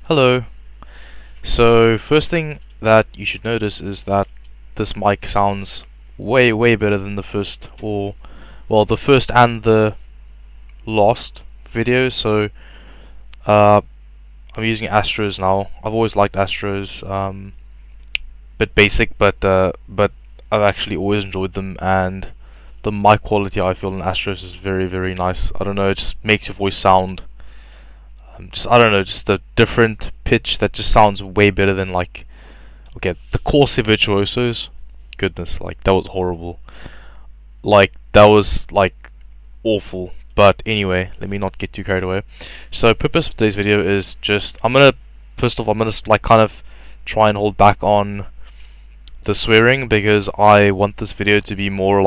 Hello. So first thing that you should notice is that this mic sounds way better than the first, or well, the first and the last video. So I'm using Astros now. I've always liked Astros, bit basic, but I've actually always enjoyed them, and the mic quality I feel in Astros is very nice. I don't know, it just makes your voice sound I don't know, just a different pitch that just sounds way better than okay, the Corsair Virtuosos. Goodness, that was horrible. That was awful. But anyway, let me not get too carried away. So purpose of today's video is just first off I'm gonna kind of try and hold back on the swearing because I want this video to be more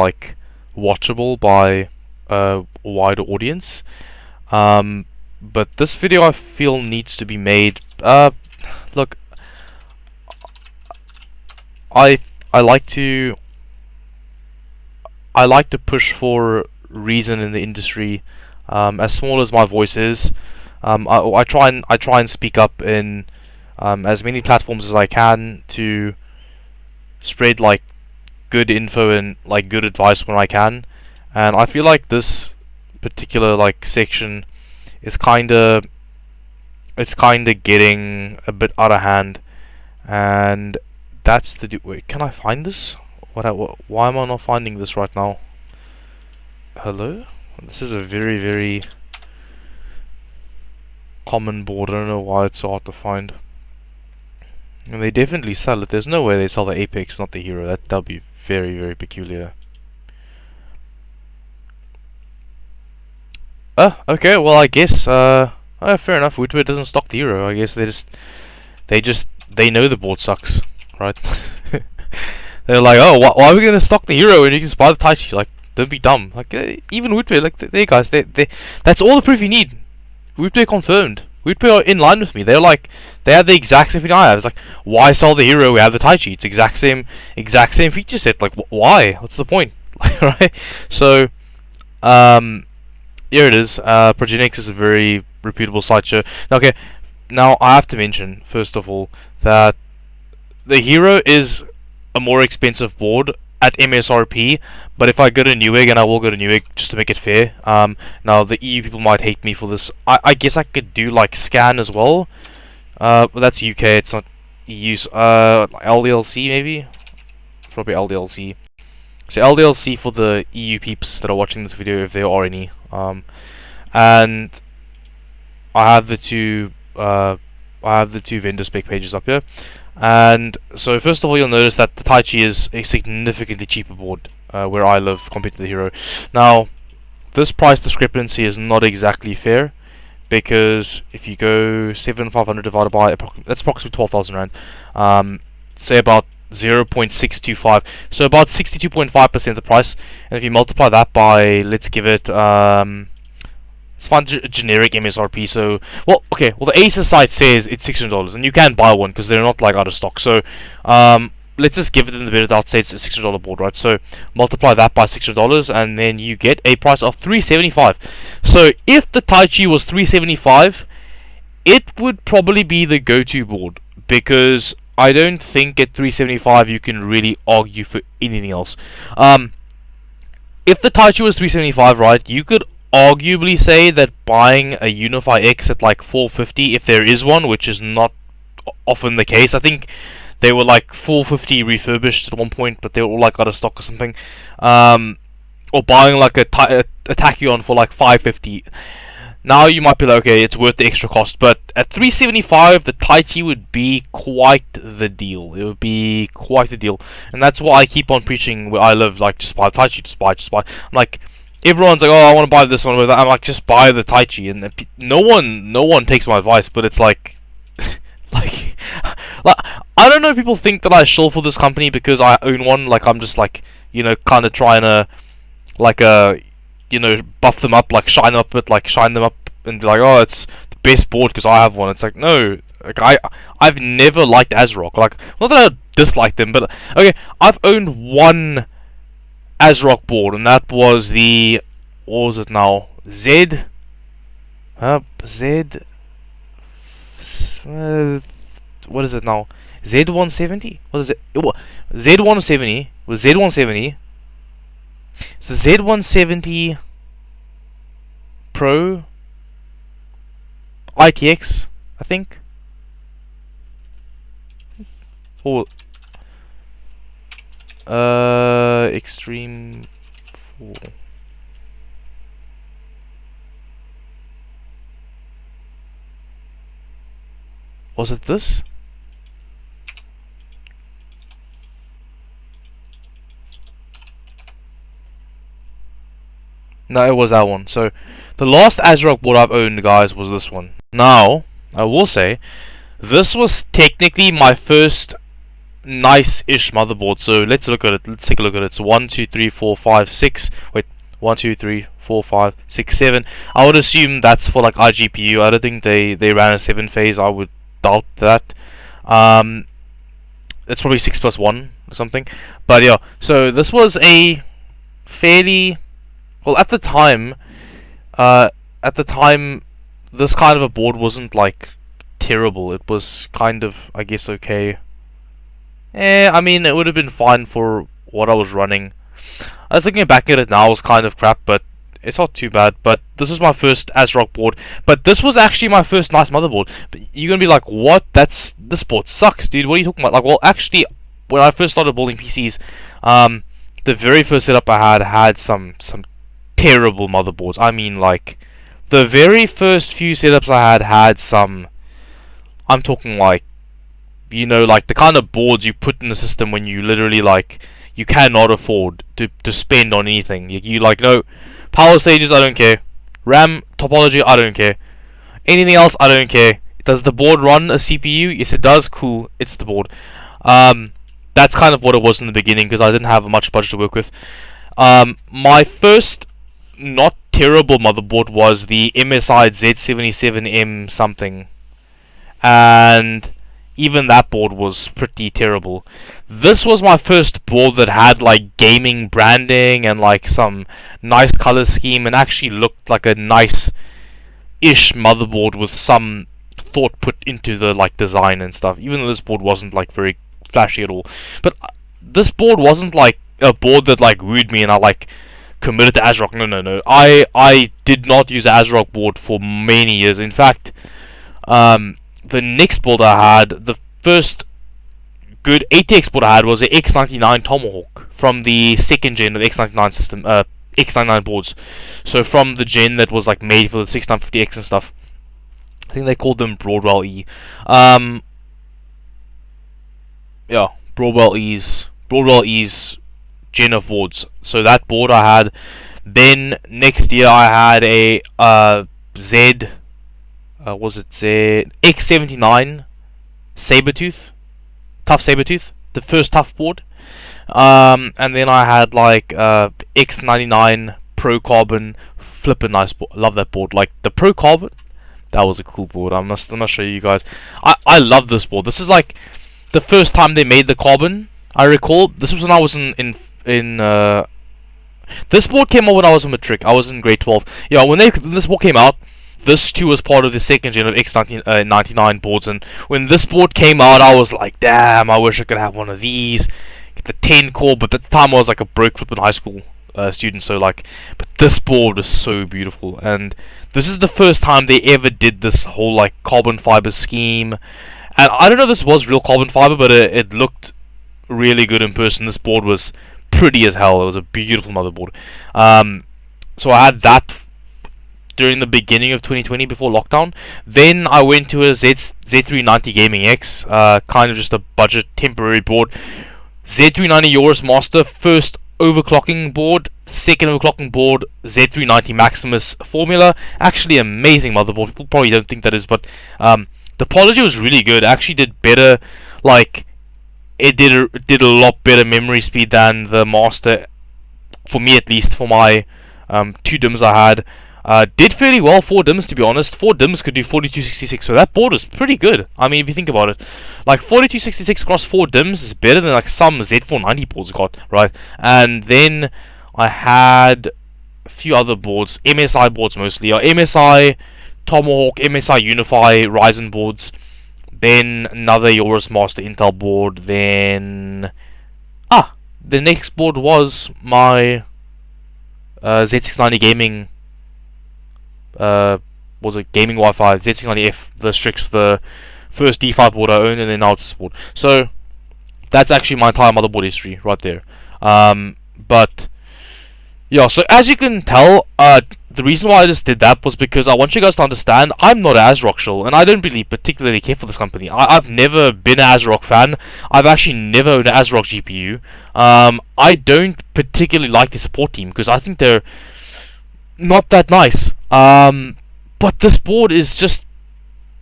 watchable by a wider audience. But this video I feel needs to be made. Look, I like to push for reason in the industry. As small as my voice is, I try and speak up in as many platforms as I can to spread good info and good advice when I can. And I feel like this particular section is kinda getting a bit out of hand, and that's the wait, can I find this? Why am I not finding this right now? Hello? This is a very common board. I don't know why it's so hard to find. And they definitely sell it. There's no way they sell the Apex, not the Hero. That'd be very peculiar. Okay, well I guess fair enough. Woodward doesn't stock the Hero. I guess they know the board sucks, right? They're like, oh, why are we gonna stock the Hero when you can just buy the Taichi? Don't be dumb. Even Woodward, they guys, that's all the proof you need. Woodward confirmed. Woodward are in line with me. They have the exact same thing I have. It's why sell the Hero? We have the Taichi. It's exact same feature set. Why? What's the point? Right? So, here it is. Progenics is a very reputable site show. Okay, now I have to mention, first of all, that the Hero is a more expensive board at MSRP, but if I go to Newegg, and I will go to Newegg just to make it fair, now the EU people might hate me for this. I guess I could do scan as well, but that's UK, it's not EU. LDLC maybe? Probably LDLC. So LDLC for the EU peeps that are watching this video, if there are any. And I have the two vendor spec pages up here. And so first of all, you'll notice that the Taichi is a significantly cheaper board where I live compared to the Hero. Now, this price discrepancy is not exactly fair, because if you go 7,500 divided by that's approximately 12,000 rand. Say about 0.625, so about 62.5% the price, and if you multiply that by, let's give it let's find generic MSRP. So well, the ASUS site says it's $600, and you can buy one because they're not out of stock. So let's just give it in the bit of say it's a $600 board, right? So multiply that by $600, and then you get a price of $375. So if the Taichi was $375, it would probably be the go-to board, because I don't think at $375 you can really argue for anything else. If the Taichi was $375, right, you could arguably say that buying a Unify X at $450, if there is one, which is not often the case. I think they were $450 refurbished at one point, but they were all out of stock or something. Or buying a Tachyon for $550. Now you might be okay, it's worth the extra cost, but at $375, the Taichi would be quite the deal. It would be quite the deal, and that's why I keep on preaching where I live, just buy the Taichi, just buy. I'm everyone's oh, I want to buy this one. I'm just buy the Taichi, and no one takes my advice. But it's I don't know if people think that I shill for this company because I own one. I'm just kind of trying to buff them up, shine up it, shine them up, and be oh, it's the best board because I have one. It's no, I've never liked ASRock. Not that I dislike them, but okay, I've owned one ASRock board, and that was the, what was it now? Z690. What is it now? Z170? What is it? Z170 was Z170. It's the Z170 Pro ITX, I think. Or Extreme 4. Was it this? No, it was that one. So, the last ASRock board I've owned, guys, was this one. Now, I will say, this was technically my first nice-ish motherboard. So, let's look at it. Let's take a look at it. So, 1, 2, 3, 4, 5, 6. Wait, 1, 2, 3, 4, 5, 6, 7. I would assume that's for like iGPU. I don't think they ran a 7 phase. I would doubt that. It's probably 6 plus 1 or something. But yeah, so this was a fairly... Well, at the time, this kind of a board wasn't like terrible. It was kind of, I guess, okay. I mean, it would have been fine for what I was running. I was looking back at it now, it was kind of crap, but it's not too bad. But this was my first ASRock board. But this was actually my first nice motherboard. But you're gonna be like, what? This board sucks, dude. What are you talking about? Like, well, actually, when I first started building PCs, the very first setup I had some terrible motherboards. I mean, like, the very first few setups I had some, I'm talking like, you know, like the kind of boards you put in the system when you literally, like, you cannot afford to spend on anything. You like, no, power stages, I don't care. RAM, topology, I don't care. Anything else, I don't care. Does the board run a CPU? Yes, it does. Cool, it's the board. That's kind of what it was in the beginning, because I didn't have much budget to work with. My first not terrible motherboard was the MSI Z77M something, and even that board was pretty terrible. This was my first board that had like gaming branding and like some nice color scheme and actually looked like a nice-ish motherboard with some thought put into the like design and stuff, even though this board wasn't like very flashy at all. But this board wasn't like a board that like wooed me and I like committed to ASRock. No. I did not use ASRock board for many years. In fact, the next board I had, the first good ATX board I had was the X99 Tomahawk from the second gen of the X99 system, X99 boards. So from the gen that was like made for the 6950X and stuff. I think they called them Broadwell E. Yeah, Broadwell E's gen of boards. So that board I had. Then next year I had a X79 Sabertooth, tough Sabertooth, the first tough board. And then I had like X99 Pro Carbon, flippin' nice board. Love that board. Like the Pro Carbon, that was a cool board. I must show you guys. I love this board. This is like the first time they made the carbon. I recall this was when I was in this board came out when I was in matric. I was in grade 12. Yeah, when this board came out, this too was part of the second gen of X99 boards, and when this board came out, I was like, damn, I wish I could have one of these. Get the 10 core, but at the time I was like a broke flippin' high school student, so like, but this board is so beautiful, and this is the first time they ever did this whole like carbon fiber scheme, and I don't know if this was real carbon fiber, but it looked really good in person. This board was pretty as hell. It was a beautiful motherboard. So I had that during the beginning of 2020 before lockdown. Then I went to a Z390 Gaming X, kind of just a budget temporary board. Z390 Eurus Master, first overclocking board, second overclocking board, Z390 Maximus Formula. Actually amazing motherboard. People probably don't think that is, but the topology was really good. Actually did better, like it did a lot better memory speed than the Master, for me at least, for my 2 DIMMs I had. Did fairly well, 4 DIMMs to be honest. 4 DIMMs could do 4266, so that board is pretty good. I mean, if you think about it, like 4266 across 4 DIMMs is better than like some Z490 boards got, right? And then I had a few other boards, MSI boards mostly, or MSI Tomahawk, MSI Unify, Ryzen boards. Then another Aorus Master Intel board. Then the next board was my Z690 gaming. Was it gaming Wi-Fi Z690F, the Strix, the first D5 board I owned, and then now it's this board. So that's actually my entire motherboard history right there. But yeah, so as you can tell, the reason why I just did that was because I want you guys to understand I'm not an ASRock shill, and I don't really particularly care for this company. I've never been an ASRock fan. I've actually never owned an ASRock GPU. I don't particularly like the support team because I think they're not that nice. But this board is just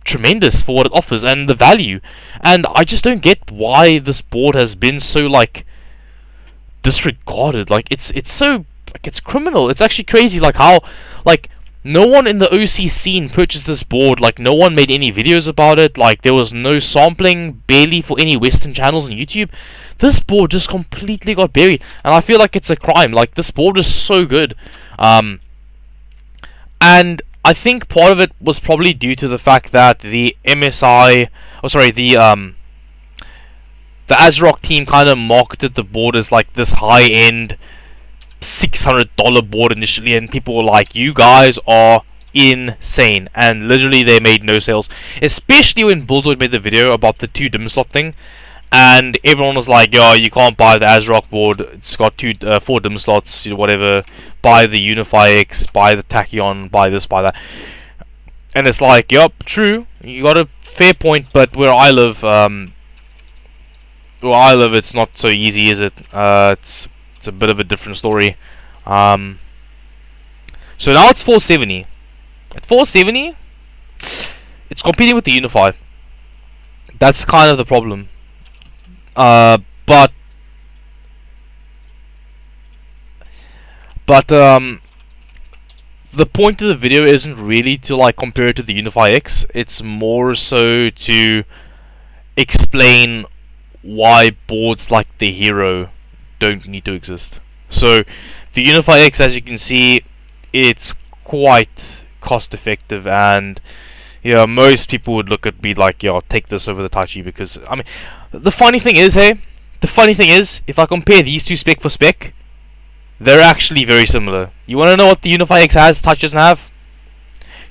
tremendous for what it offers and the value, and I just don't get why this board has been so like disregarded. Like it's so like it's criminal. It's actually crazy like how like no one in the OC scene purchased this board. Like no one made any videos about it. Like there was no sampling barely for any Western channels on YouTube. This board just completely got buried, and I feel like it's a crime. Like this board is so good, and I think part of it was probably due to the fact that the MSI, the ASRock team kind of marketed the board as like this high-end $600 board initially, and people were like, "You guys are insane," and literally they made no sales. Especially when Bulldoid made the video about the 2 dim slot thing, and everyone was like, "Yo, you can't buy the ASRock board. It's got 4 dim slots, you know, whatever. Buy the Unify X, buy the Tachyon, buy this, buy that." And it's like, yup, true. You got a fair point, but where I live, it's not so easy, is it? It's a bit of a different story. So now it's 470. At 470, it's competing with the Unify. That's kind of the problem. But the point of the video isn't really to like compare it to the Unify X. It's more so to explain why boards like the Hero don't need to exist. So the Unify X, as you can see, it's quite cost effective, and yeah, most people would look at me like, "Yo, take this over the Taichi," because I mean, the funny thing is, if I compare these two spec for spec, they're actually very similar. You want to know what the Unify X has, Taichi doesn't have?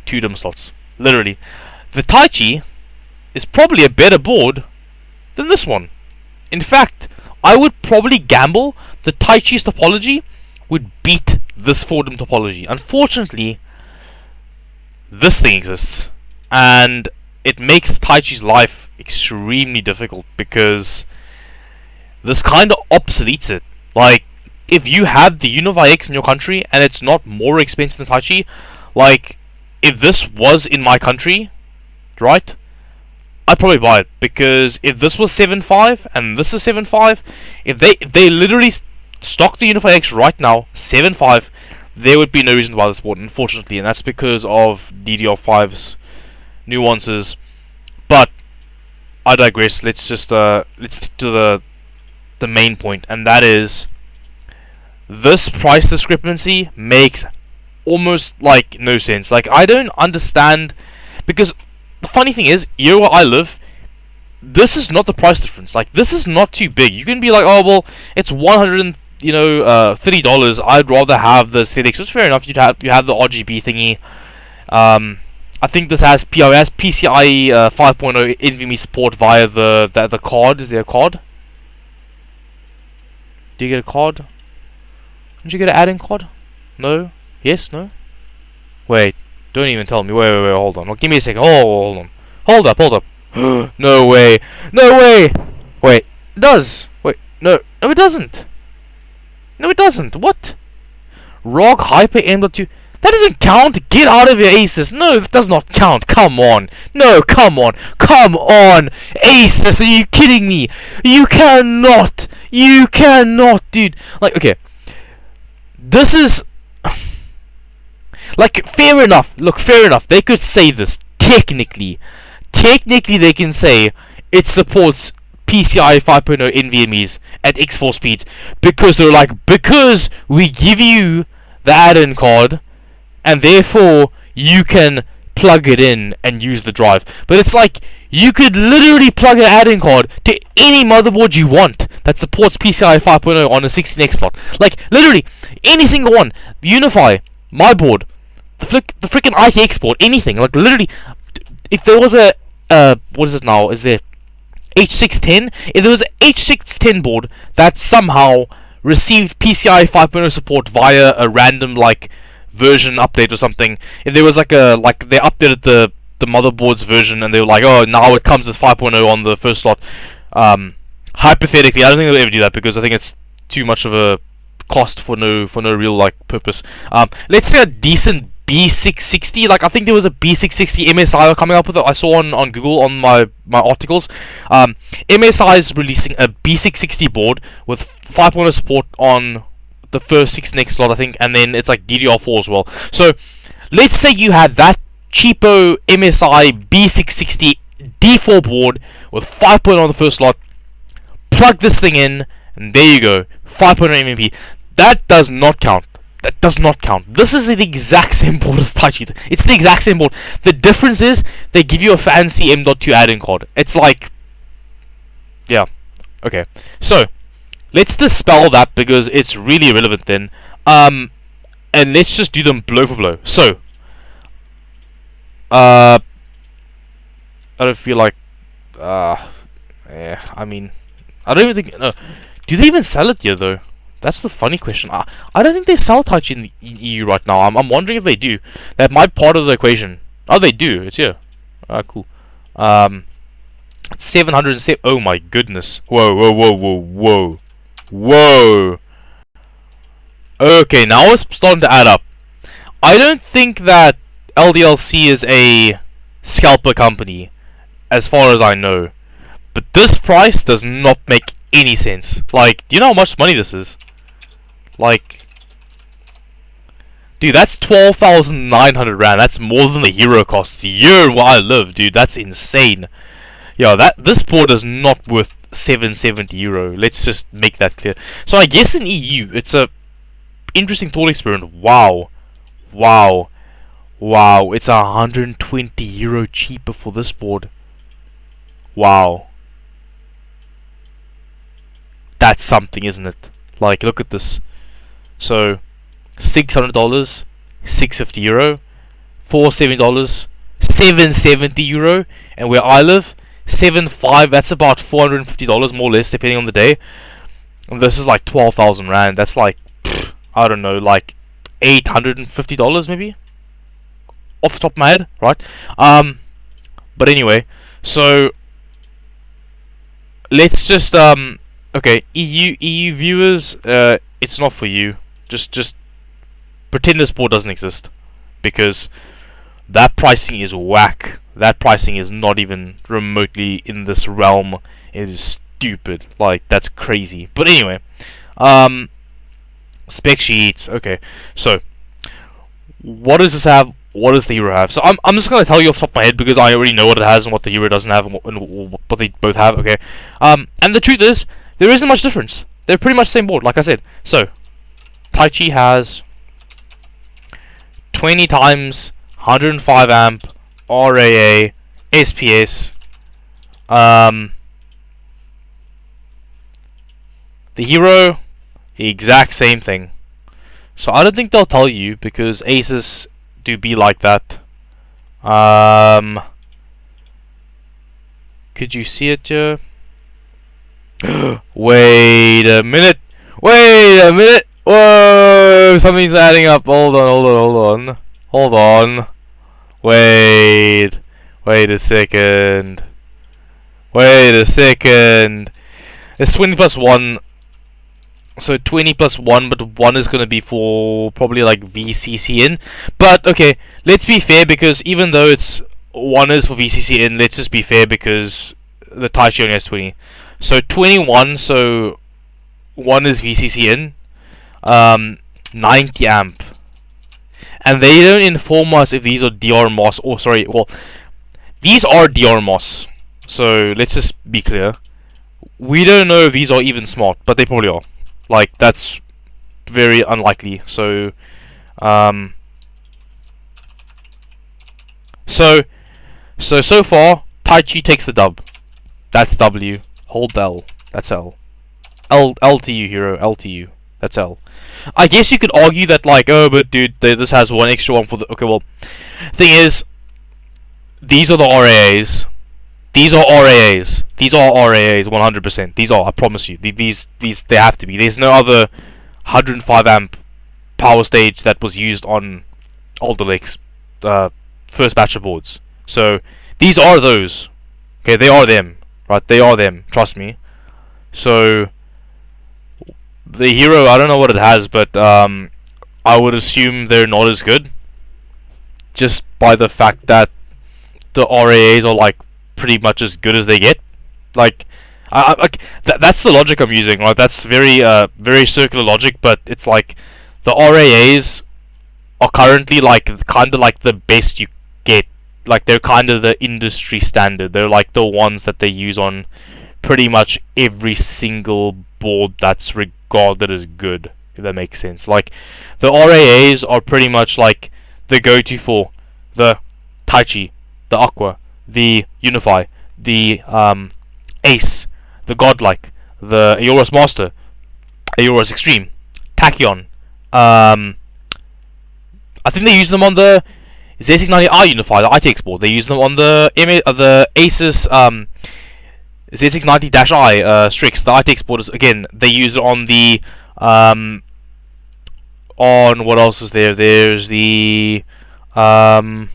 2 dim slots. Literally. The Taichi is probably a better board than this one. In fact, I would probably gamble the Taichi's topology would beat this 4 dim topology. Unfortunately, this thing exists, and it makes the Taichi's life extremely difficult because this kind of obsoletes it. Like, if you have the Unify X in your country and it's not more expensive than Taichi, like, if this was in my country, right, I'd probably buy it, because if this was 7.5 and this is 7.5, if they literally stock the Unify X right now 7.5, there would be no reason to buy this board, unfortunately, and that's because of DDR5's nuances. But I digress. Let's just let's stick to the main point, and that is this price discrepancy makes almost like no sense. Like, I don't understand, because the funny thing is, here where I live, this is not the price difference. Like, this is not too big. You can be like, "Oh well, it's $130. I'd rather have the aesthetics." It's fair enough. You have the RGB thingy. I think this has PCIe 5.0 NVMe support via the card. Is there a card? Do you get a card? Did you get an add-in card? No? Yes? No? Wait. Don't even tell me. Wait, hold on. Give me a second. Oh, hold on. Hold up. No way. Wait. It does. Wait. No, it doesn't. What? ROG Hyper M.2. That doesn't count. Get out of your ASUS. No, that does not count. Come on. No, come on. ASUS, are you kidding me? You cannot, dude. Like, okay. This is... like, fair enough. Look, fair enough. They could say this. Technically, they can say it supports PCIe 5.0 NVMe's at X4 speeds, because they're like, because we give you the add-in card, and therefore you can plug it in and use the drive. But it's like, you could literally plug an add-in card to any motherboard you want that supports PCIe 5.0 on a 16X slot. Like, literally, any single one. Unify, my board, the freaking ITX board, anything. Like, literally, if there was a, what is it now? Is there H610? If there was an H610 board that somehow received PCIe 5.0 support via a random, like, version update or something, if there was like they updated the motherboard's version and they were like, oh, now it comes with 5.0 on the first slot, hypothetically, I don't think they'll ever do that because I think it's too much of a cost for no real like purpose. Let's say a decent B660, like I think there was a B660 MSI coming up with it. I saw on Google on my articles. MSI is releasing a B660 board with 5.0 support on the first 16X slot, I think, and then it's like DDR4 as well. So let's say you had that cheapo MSI B660 D4 board with 5.0 on the first slot. Plug this thing in, and there you go, 5.0 MMP. That does not count. That does not count. This is the exact same board as Taichi. It's the exact same board. The difference is they give you a fancy M.2 add-in card. It's like, yeah, okay. So let's dispel that because it's really irrelevant then. And let's just do them blow for blow. So, I don't feel like, yeah, I mean, I don't even think, no. Do they even sell it here though? That's the funny question. I don't think they sell Taichi in the EU right now. I'm wondering if they do. That might be part of the equation. Oh, they do. It's here. Cool. It's 707. Oh my goodness. Whoa, whoa, whoa, whoa, whoa. Whoa. Okay, now it's starting to add up. I don't think that LDLC is a scalper company, as far as I know. But this price does not make any sense. Like, do you know how much money this is? Like, dude, that's 12,900 rand. That's more than the Hero costs here where I live, dude. That's insane. Yo, this board is not worth 770 euro. Let's just make that clear. So I guess in EU, it's a interesting thought experiment. Wow, wow, wow! It's 120 euro cheaper for this board. Wow. That's something, isn't it? Like, look at this. So, $600, 650 euro, $470, 770 euro, and where I live, 75. That's about $450 more or less, depending on the day. And this is like 12,000 rand. That's like, I don't know, like $850 maybe, off the top of my head, right? But anyway, so let's just okay, EU viewers, it's not for you. Just pretend this board doesn't exist, because that pricing is whack. That pricing is not even remotely in this realm. It is stupid. Like, that's crazy. But anyway, spec sheets. Okay, so what does this have? What does the Hero have? So I'm just gonna tell you off the top of my head because I already know what it has and what the Hero doesn't have and what they both have. Okay, and the truth is, there isn't much difference. They're pretty much the same board, like I said. So, Taichi has 20 times 105 amp RAA SPS. The Hero, the exact same thing. So I don't think they'll tell you because ASUS do be like that. Could you see it here? Wait a minute. Wait a minute. Whoa, something's adding up. Hold on. Wait a second. It's 20 plus 1. So 20 plus 1, but 1 is going to be for probably like VCCN. But okay, let's be fair because even though it's 1 is for VCCN, let's just be fair because the Taichi only has 20. So 21, so 1 is VCCN, 90 amp. And they don't inform us if these are DRMOS, or sorry, well, these are DRMOS. So let's just be clear. We don't know if these are even smart, but they probably are. Like, that's very unlikely. So, So far, Taichi takes the dub. That's W. Hold L. That's L. L to you, hero. L to you. That's L. I guess you could argue that, like, oh, but dude, this has one extra one for the. Okay, well, thing is, these are the RAAs. These are RAAs. These are RAAs, 100%. These are, I promise you. These, they have to be. There's no other 105 amp power stage that was used on Alder Lake's first batch of boards. So, these are those. Okay, they are them. Right, they are them. Trust me. So, the hero, I don't know what it has, but I would assume they're not as good. Just by the fact that the RAAs are, like, pretty much as good as they get. Like, that's the logic I'm using, right? That's very very circular logic, but it's like the RAAs are currently like kind of like the best you get. Like, they're kind of the industry standard. They're like the ones that they use on pretty much every single board that's regarded as good, if that makes sense. Like, the RAAs are pretty much like the go-to for the Taichi, the Aqua, the Unify, the Ace, the Godlike, the Aorus Master, Aorus Extreme, Tachyon. I think they use them on the Z690 Unify, the ITX board. They use them on the ASUS Z690-I Strix, the ITX board. Again, they use it on the on what else is there? There's the Apex.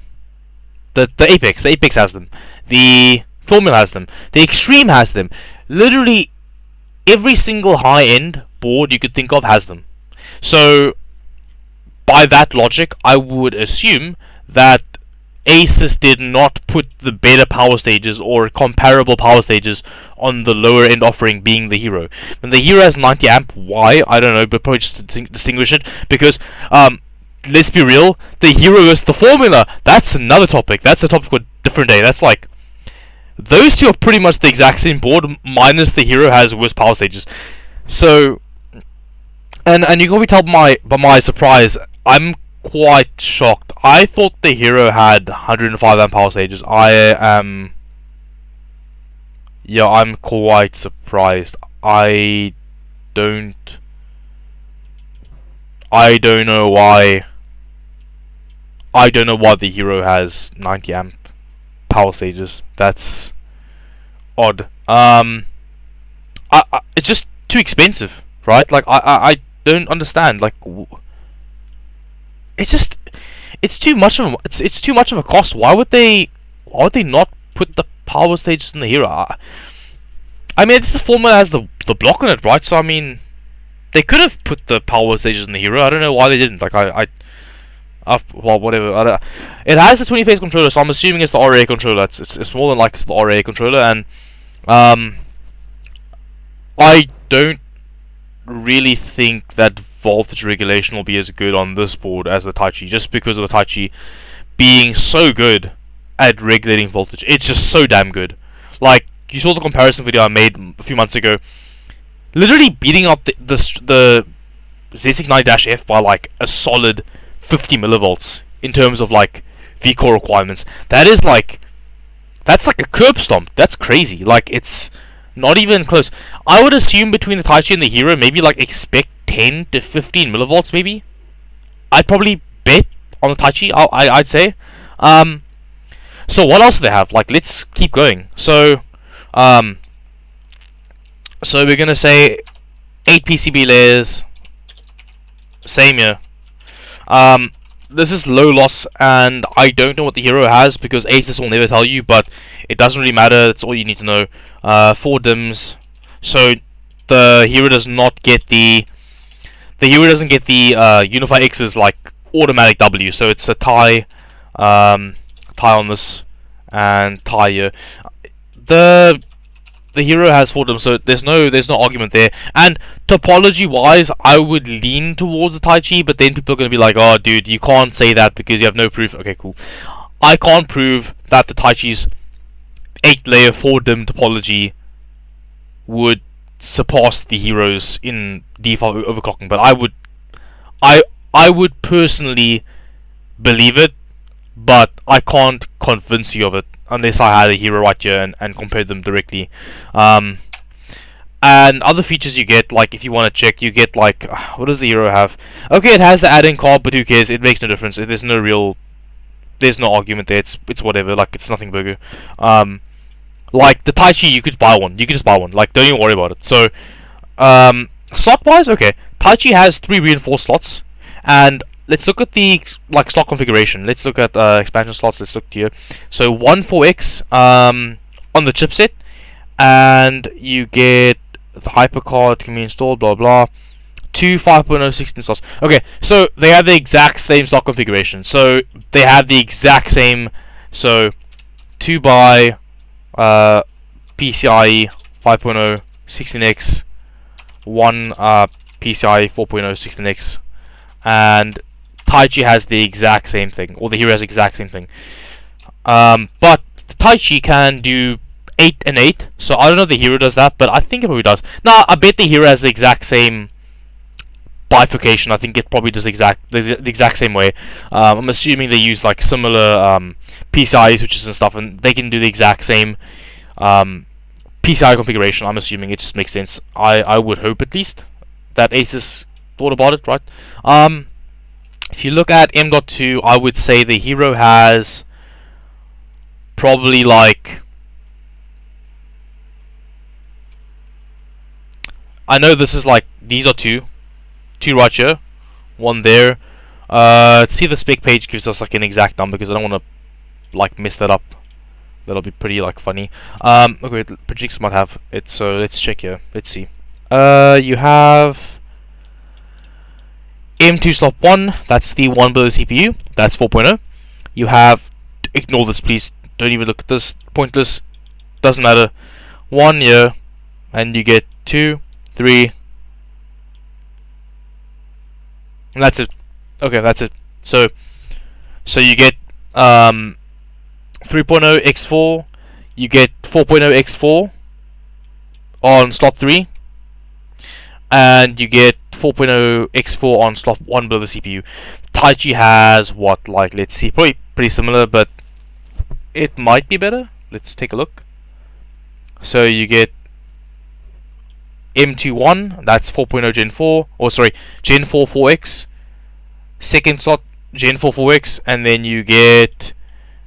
The Apex has them. The Formula has them. The Extreme has them. Literally every single high-end board you could think of has them. So, by that logic, I would assume that ASUS did not put the better power stages or comparable power stages on the lower end offering, being the Hero. And the Hero has 90 amp. Why? I don't know, but probably just to distinguish it, because let's be real, the Hero is the Formula. That's another topic. That's a topic for a different day. That's like, those two are pretty much the exact same board, minus the Hero has worse power stages. So, and you can probably tell by my surprise, I'm quite shocked. I thought the Hero had 105 amp power stages. I'm quite surprised. I don't know why. I don't know why the Hero has 90 amp power stages. That's odd. It's just too expensive, right? Like, I don't understand. Like, it's too much of it's too much of a cost. Why would they not put the power stages in the Hero? I mean, it's the Formula has the block on it, right? So I mean, they could have put the power stages in the Hero. I don't know why they didn't. Like, well, whatever. It has the 20-phase controller, so I'm assuming it's the RA controller. It's more than likely it's the RA controller, and I don't really think that voltage regulation will be as good on this board as the Taichi, just because of the Taichi being so good at regulating voltage. It's just so damn good. Like, you saw the comparison video I made a few months ago, literally beating up the Z690-F by like a solid 50 millivolts in terms of like V-core requirements. That's like a curb stomp. That's crazy. Like, it's not even close. I would assume between the Taichi and the Hero, maybe like expect 10 to 15 millivolts maybe. I'd probably bet on the Taichi, I'd say. So what else do they have? Like, let's keep going. So we're gonna say 8 PCB layers. Same here. This is low loss, and I don't know what the Hero has because ASUS will never tell you, but it doesn't really matter. That's all you need to know. 4 DIMMs. So the Hero does not get the Hero doesn't get the Unify X's like automatic W. So it's a tie on this and tie here. The Hero has 4 DIMMs, so there's no argument there. And topology wise, I would lean towards the Taichi, but then people are gonna be like, "Oh, dude, you can't say that because you have no proof." Okay, cool. I can't prove that the Taichi's 8-layer 4 DIMM topology would surpass the Heroes in default overclocking, but I would personally believe it. but I can't convince you of it unless I had a hero right here and compared them directly. And other features you get, like if you want to check, you get like, what does the hero have? Okay, it has the add-in card, but who cares? It makes no difference. There's no argument there. It's whatever. Like, it's nothing bigger. Like the Taichi, you could buy one. You could just buy one. Like, don't even worry about it. So, slot wise, okay. Taichi has 3 reinforced slots, and let's look at the slot configuration. Let's look at expansion slots. Let's look here. So 1 4x on the chipset, and you get the hypercard can be installed. Blah blah. 2 5.0 16 slots. Okay, so they have the exact same slot configuration. So they have the exact same. So 2 by PCIe 5.0 16x, 1 PCIe 4.0 16x, and Taichi has the exact same thing, or the hero has the exact same thing. But the Taichi can do 8 and 8, so I don't know if the hero does that, but I think it probably does. Nah, I bet the hero has the exact same bifurcation. I think it probably does the exact same way. I'm assuming they use like similar PCI switches and stuff, and they can do the exact same PCI configuration. I'm assuming it just makes sense. I would hope at least that ASUS thought about it, right? If you look at M.2, I would say the hero has probably like, I know this is like, these are two right here, 1 there. Let's see if the spec page gives us like an exact number, because I don't want to like mess that up. That'll be pretty like funny. Okay, Projects might have it, so let's check here. Let's see. You have M2 slot 1, that's the one below the CPU, that's 4.0. You have, ignore this please, don't even look at this, pointless, doesn't matter. 1 here, and you get 2, 3, and that's it. Okay, that's it. So you get 3.0 x4, you get 4.0 x4 on slot 3, and you get 4.0 x4 on slot 1 below the CPU. Taichi has what, like, let's see, probably pretty similar, but it might be better. Let's take a look. So you get M21, that's 4.0 Gen 4, or sorry, Gen 4 4X, second slot Gen 4 4X, and then you get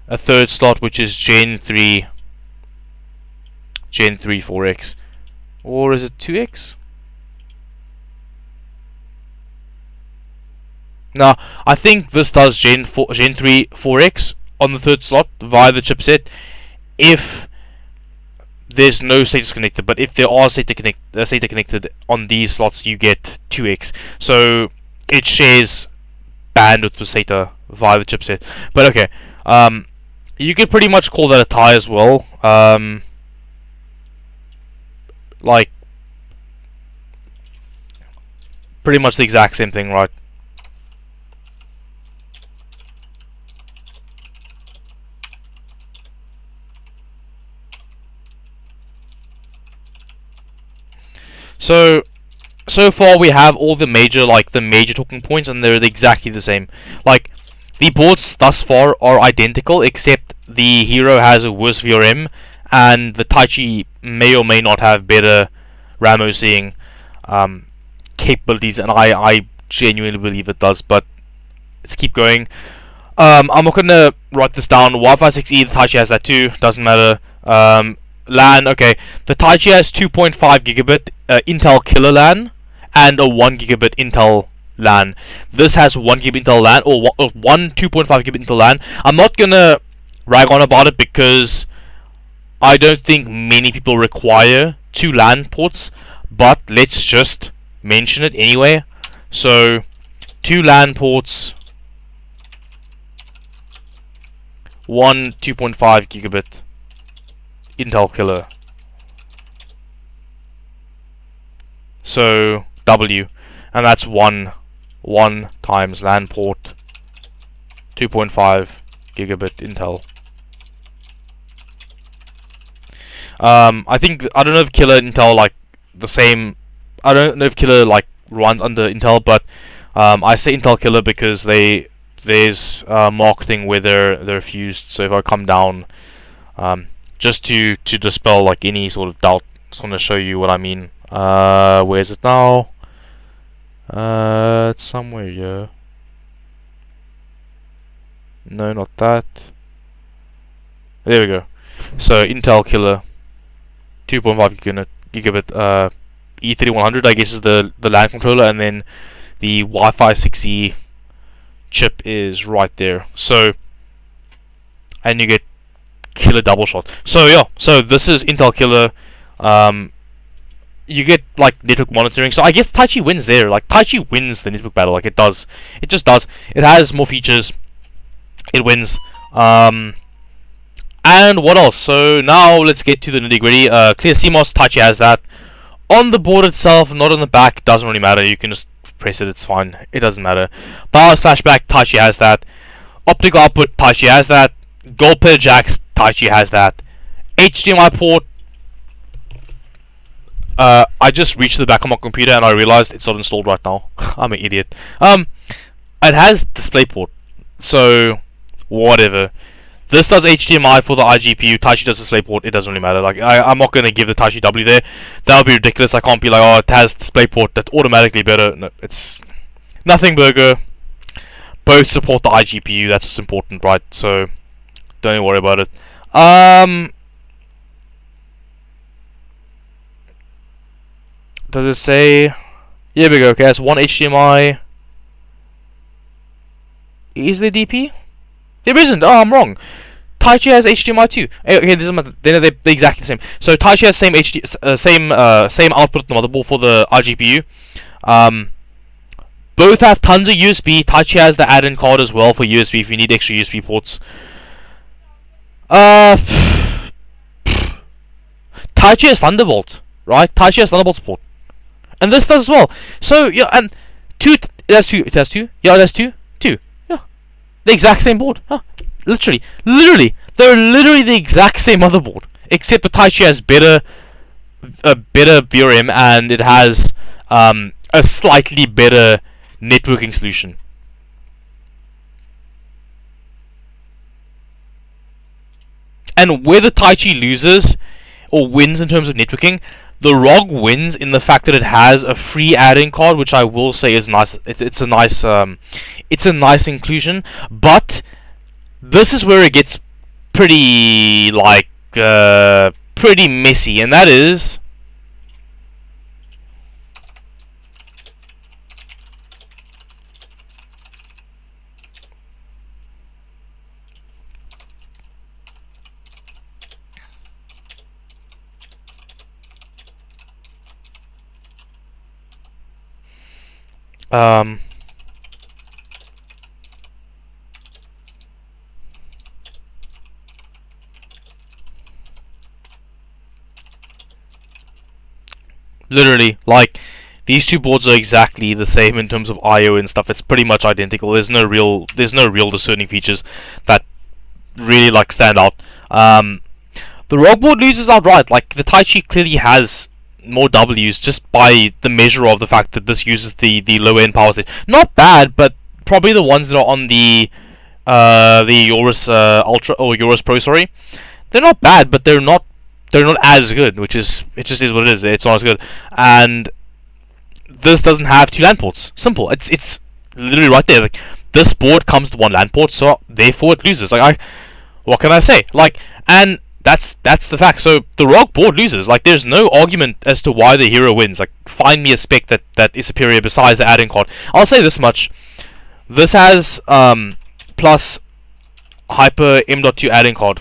a third slot which is Gen 3 4X, or is it 2X? Now, I think this does Gen 3 4X on the third slot via the chipset if there's no SATA connected, but if there are SATA connected on these slots, you get 2x. So it shares bandwidth with SATA via the chipset. But okay, you could pretty much call that a tie as well. Like pretty much the exact same thing, right? So far we have all the major talking points, and they're exactly the same. Like, the boards thus far are identical, except the hero has a worse VRM, and the Taichi may or may not have better RAM OCing capabilities, and I genuinely believe it does, but let's keep going. I'm not gonna write this down. Wi-Fi 6E, the Taichi has that too, doesn't matter. LAN, okay, the Taichi has 2.5 gigabit Intel killer LAN and a 1 gigabit Intel LAN. This has 1 gigabit Intel LAN, or 2.5 gigabit Intel LAN. I'm not gonna rag on about it because I don't think many people require 2 LAN ports, but let's just mention it anyway. So 2 LAN ports, 1 2.5 gigabit Intel killer. So W, and that's 1 times LAN port 2.5 gigabit Intel. I don't know if killer Intel like the same. I don't know if killer like runs under Intel, but I say Intel killer because they there's marketing where they're fused. So if I come down, just to dispel like any sort of doubt, I just want to show you what I mean. Where is it now? It's somewhere here. No, not that. There we go. So Intel Killer 2.5 gigabit E3100, I guess, is the LAN controller, and then the Wi-Fi 6E chip is right there. So, and you get Killer double shot. So yeah, so this is Intel Killer. You get like network monitoring. So I guess Taichi wins there. Like Taichi wins the network battle. Like it does. It just does. It has more features. It wins. And what else? So now let's get to the nitty gritty. Clear CMOS, Taichi has that. On the board itself, not on the back, doesn't really matter. You can just press it, it's fine. It doesn't matter. BIOS flashback, Taichi has that. Optical output, Taichi has that. Gold plated jacks, Taichi has that. HDMI port. I just reached the back of my computer and I realized it's not installed right now. I'm an idiot. It has DisplayPort. So, whatever. This does HDMI for the iGPU. Taichi does DisplayPort. It doesn't really matter. Like I'm not gonna give the Taichi W there. That would be ridiculous. I can't be like, oh, it has DisplayPort. That's automatically better. No, it's nothing burger. Both support the iGPU. That's what's important, right? So don't even worry about it. Does it say? Here we go. Okay, that's one HDMI. Is there DP? There isn't. Oh, I'm wrong. Taichi has HDMI too. Okay, they're exactly the same. So Taichi has same same output on the motherboard for the iGPU. Both have tons of USB. Taichi has the add-in card as well for USB if you need extra USB ports. Taichi has Thunderbolt, right? Taichi has Thunderbolt support, and this does as well. So yeah, and it has two. Yeah, it has two. Yeah, the exact same board. Huh. Literally, they're literally the exact same motherboard, except the Taichi has a better VRM and it has a slightly better networking solution. And where the Taichi loses or wins in terms of networking, the ROG wins in the fact that it has a free add-in card, which I will say is nice. It's a nice inclusion, but this is where it gets pretty pretty messy, and that is literally, like, these two boards are exactly the same in terms of I/O and stuff. It's pretty much identical. There's no real discerning features that really like stand out. The ROG board loses outright. Like the Taichi clearly has more W's just by the measure of the fact that this uses the lower end power stage. Not bad, but probably the ones that are on the Eurus Ultra or Eurus Pro, sorry, they're not bad, but they're not as good, it just is what it is. It's not as good, and this doesn't have two LAN ports. Simple. It's literally right there. Like this board comes with one LAN port, so therefore it loses. Like what can I say? Like, and that's the fact. So the ROG board loses. Like there's no argument as to why the Hero wins. Like find me a spec that is superior besides the add-in card. I'll say this much: this has plus Hyper M.2 add-in card.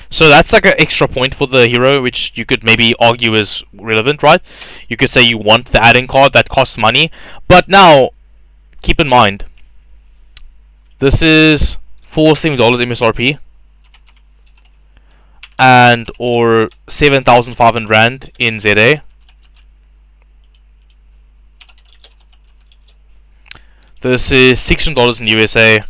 So that's like an extra point for the Hero, which you could maybe argue is relevant, right? You could say you want the add-in card that costs money, but now keep in mind this is $470 MSRP and or 7,500 Rand in ZA. This is $600 in USA.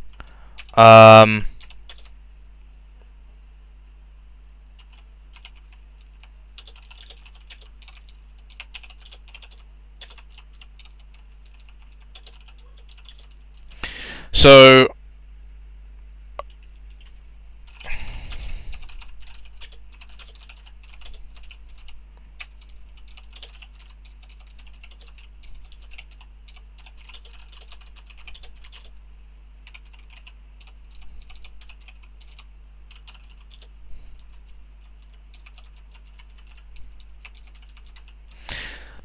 So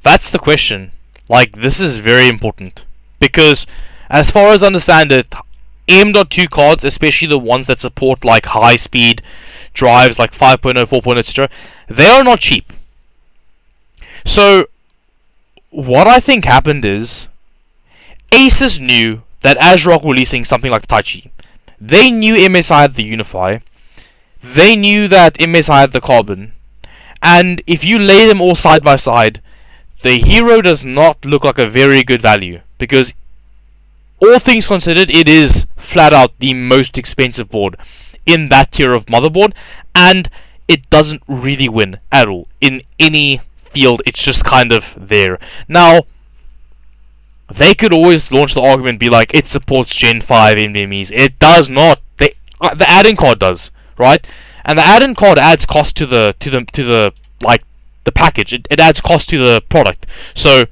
that's the question. Like, this is very important because, as far as I understand it, M.2 cards, especially the ones that support like high speed drives like 5.0, 4.0, etc., they are not cheap. So what I think happened is ASUS knew that ASRock were releasing something like the Taichi. They knew MSI had the Unify. They knew that MSI had the Carbon. And if you lay them all side by side, the Hero does not look like a very good value, because all things considered, it is flat out the most expensive board in that tier of motherboard, and it doesn't really win at all in any field. It's just kind of there. Now, they could always launch the argument and be like, it supports Gen 5 NVMe's. It does not. The add-in card does, right? And the add-in card adds cost to the like the package. It adds cost to the product. So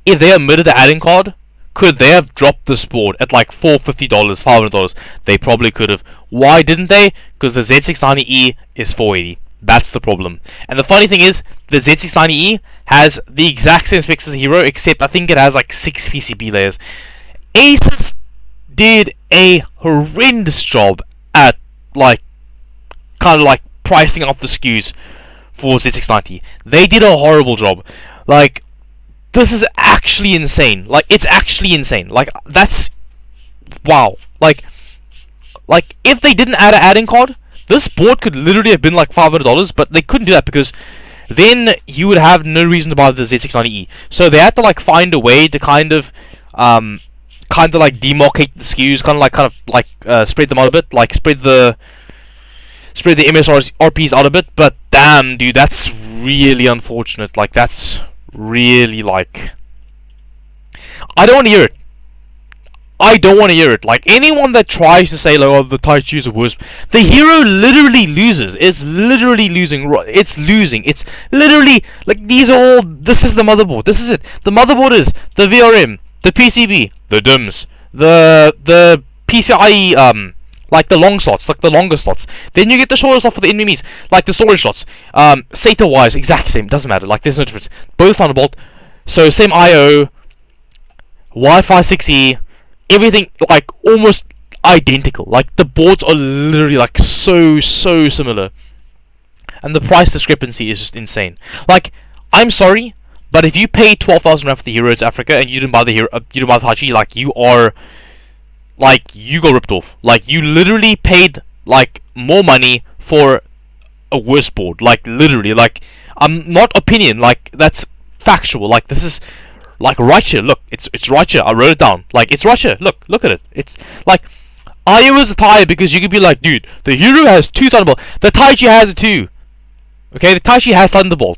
if they omitted the add-in card, could they have dropped this board at like $450, $500? They probably could have. Why didn't they? Because the Z690E is $480. That's the problem. And the funny thing is, the Z690E has the exact same specs as the Hero, except I think it has like 6 PCB layers. ASUS did a horrendous job at like kind of like pricing up the SKUs for Z690. They did a horrible job. Like, this is actually insane. Like, it's actually insane. Like, that's wow. Like if they didn't add an add-in card, this board could literally have been like $500, but they couldn't do that because then you would have no reason to buy the Z690E. So they had to like find a way to kind of like demarcate the SKUs, kind of like spread them out a bit, like spread the MSRPs out a bit. But damn, dude, that's really unfortunate. Like, that's really like, I don't want to hear it. I don't want to hear it. Like, anyone that tries to say, like, oh, the Taichi is worse, the Hero literally loses. It's literally losing. It's losing. It's literally, like, these are all, this is the motherboard. This is it. The motherboard is the VRM, the PCB, the DIMMs, the PCIe, like the long slots, like the longer slots. Then you get the shorter slot for the NVMe's, like the storage slots. SATA wise, exact same. Doesn't matter. Like, there's no difference. Both Thunderbolt. So same I/O, Wi-Fi 6E, everything like almost identical. Like, the boards are literally like so similar, and the price discrepancy is just insane. Like, I'm sorry, but if you pay 12,000 rand for the Hero to Africa and you didn't buy the Hero, you didn't buy the Taichi, like, you are, like, you got ripped off. Like, you literally paid like more money for a worse board. Like, literally, like, I'm not opinion. Like, that's factual. Like, this is like right here. Look, it's right here. I wrote it down. Like, it's right here. Look at it. It's like, I was tired because you could be like, dude, the Hero has 2 Thunderbolt. The Taichi has it too. Okay, the Taichi has Thunderbolt.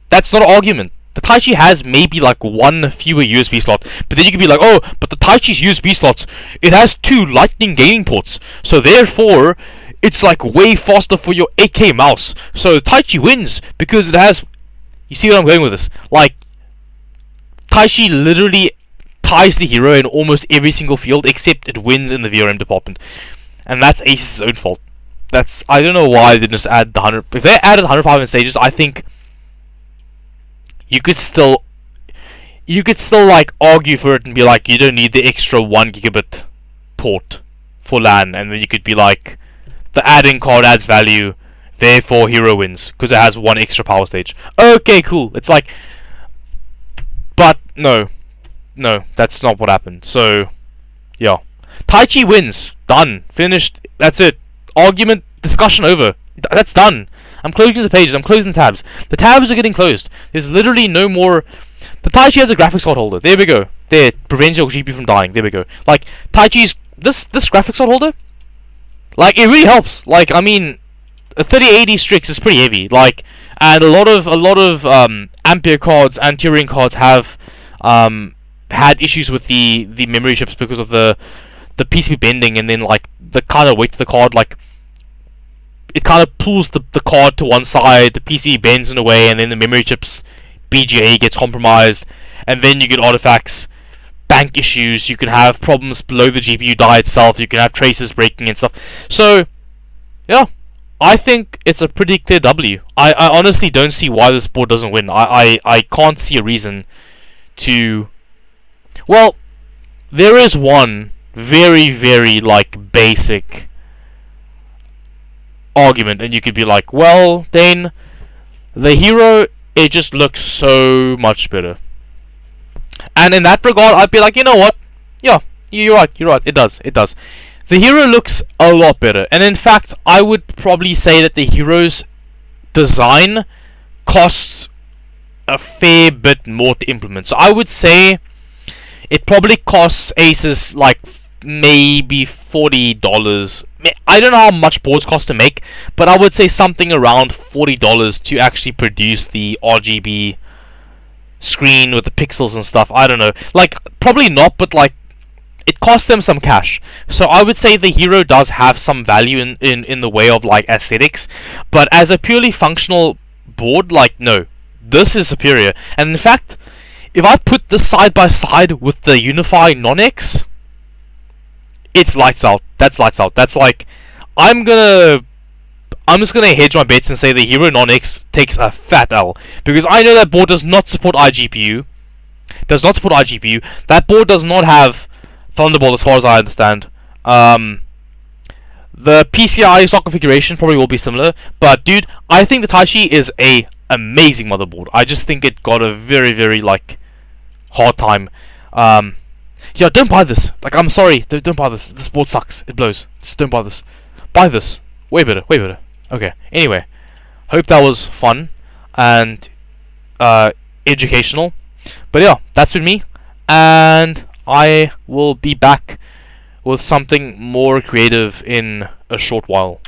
That's not an argument. The Taichi has maybe like 1 fewer USB slot, but then you could be like, oh, but the Taichi's USB slots, it has 2 Lightning gaming ports, so therefore it's like way faster for your 8K mouse. So the Taichi wins because it has. You see where I'm going with this? Like, Taichi literally ties the Hero in almost every single field, except it wins in the VRM department, and that's ASUS's own fault. That's, I don't know why they didn't just add the 100. If they added 105 stages, I think you could still like argue for it and be like, you don't need the extra 1 gigabit port for LAN, and then you could be like, the add-in card adds value, therefore Hero wins because it has 1 extra power stage. Okay, cool. It's like, but no, that's not what happened. So yeah, Taichi wins. Done. Finished. That's it. Argument, discussion over. That's done. I'm closing the pages. I'm closing the tabs. The tabs are getting closed. There's literally no more. The Taichi has a graphics card holder. There we go. There, it prevents your GPU from dying. There we go. Like, Taichi's this graphics card holder, like, it really helps. Like, I mean, a 3080 Strix is pretty heavy. Like, and a lot of Ampere cards and Turing cards have had issues with the memory chips because of the PCB bending, and then like the kind of weight of the card, like it kind of pulls the card to one side, the PCB bends in a way, and then the memory chips BGA gets compromised, and then you get artifacts, bank issues, you can have problems below the GPU die itself, you can have traces breaking and stuff. So yeah, I think it's a pretty clear W. I honestly don't see why this board doesn't win. I can't see a reason to... Well, there is one very, very, like, basic argument, and you could be like, well, Dane, the Hero, it just looks so much better. And in that regard, I'd be like, you know what? Yeah, you're right, it does. The Hero looks a lot better, and in fact, I would probably say that the Hero's design costs a fair bit more to implement. So I would say it probably costs ASUS like maybe $40. I don't know how much boards cost to make, but I would say something around $40 to actually produce the RGB screen with the pixels and stuff. I don't know. Like, probably not, but like, it costs them some cash. So I would say the Hero does have some value in the way of like aesthetics, but as a purely functional board, like, no, this is superior. And in fact, if I put this side by side with the Unify Non-X, it's lights out. That's lights out. That's like, I'm just gonna hedge my bets and say the Hero Non-X takes a fat L, because I know that board does not support iGPU. That board does not have Thunderbolt, as far as I understand. The PCI stock configuration probably will be similar, but dude, I think the Taichi is a amazing motherboard. I just think it got a very, very like hard time. Yeah, don't buy this. Like, I'm sorry, don't buy this. This board sucks. It blows. Just don't buy this. Buy this. Way better. Okay. Anyway, hope that was fun and educational. But yeah, that's with me, and I will be back with something more creative in a short while.